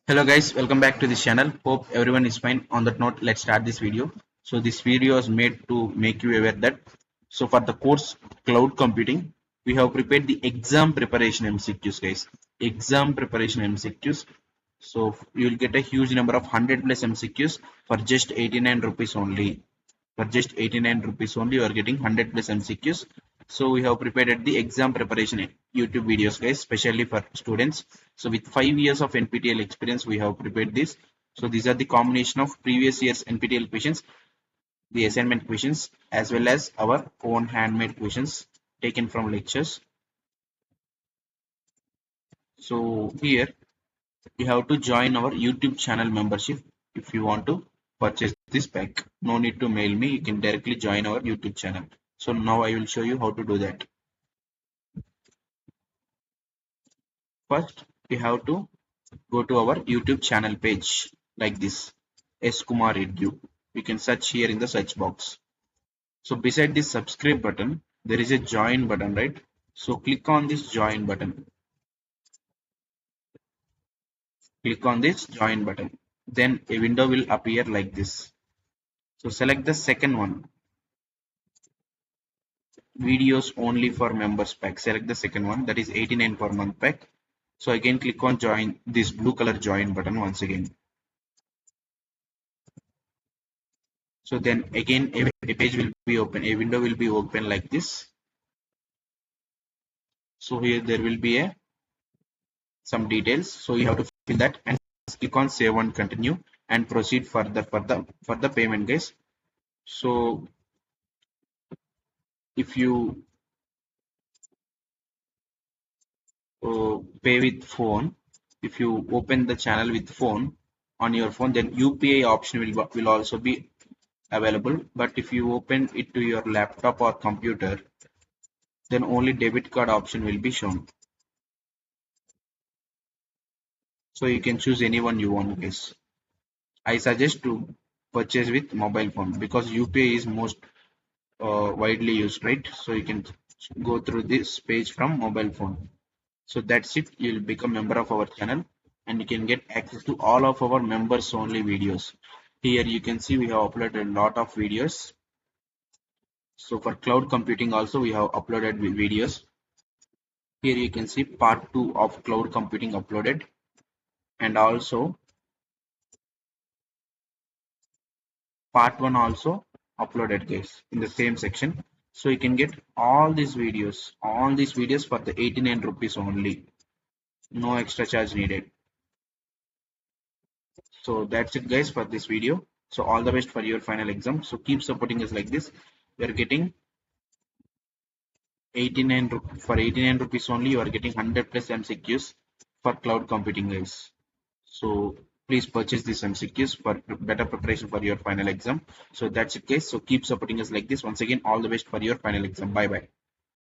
Hello guys, welcome back to this channel. Hope everyone is fine. On that note, let's start this video. So this video is made to make you aware that for the course cloud computing, we have prepared the exam preparation MCQs guys. Exam preparation MCQs. So you will get a huge number of 100 plus MCQs for just 89 rupees only. For just 89 rupees only, you are getting 100 plus MCQs. So we have prepared the exam preparation YouTube videos guys, especially for students. So with 5 years of NPTEL experience, we have prepared this. So these are the combination of previous year's NPTEL questions, the assignment questions, as well as our own handmade questions taken from lectures. So here you have to join our YouTube channel membership if you want to purchase this pack. No need to mail me. You can directly join our YouTube channel. So now I will show you how to do that. First, we have to go to our YouTube channel page like this. S Kumar Edu. You can search here in the search box. So beside this subscribe button, there is a join button, right? So click on this join button. Click on this join button. Then a window will appear like this. So select the second one. Videos only for members pack. Select the second one, that is 89 per month pack. So again click on join, this blue color join button once again. So then again a page will be open, a window will be open like this. So here there will be some details, so you have to fill that and click on save and continue and proceed further for the payment guys. So if you pay with phone, if you open the channel with phone on your phone, then UPI option will also be available. But if you open it to your laptop or computer, then only debit card option will be shown. So you can choose anyone you want guys. I suggest to purchase with mobile phone because UPI is most widely used, right? So you can go through this page from mobile phone. So that's it. You'll become member of our channel and you can get access to all of our members only videos. Here you can see we have uploaded a lot of videos. So for cloud computing also we have uploaded videos. Here you can see part 2 of cloud computing uploaded, and also part 1 also uploaded guys in the same section. So you can get all these videos for the 89 rupees only. No extra charge needed. So that's it guys for this video. So all the best for your final exam. So keep supporting us like this. We are getting 89 for 89 rupees only. You are getting 100 plus MCQs for cloud computing guys. So please purchase these MCQs for better preparation for your final exam. So that's it guys. So keep supporting us like this. Once again, all the best for your final exam. Bye bye.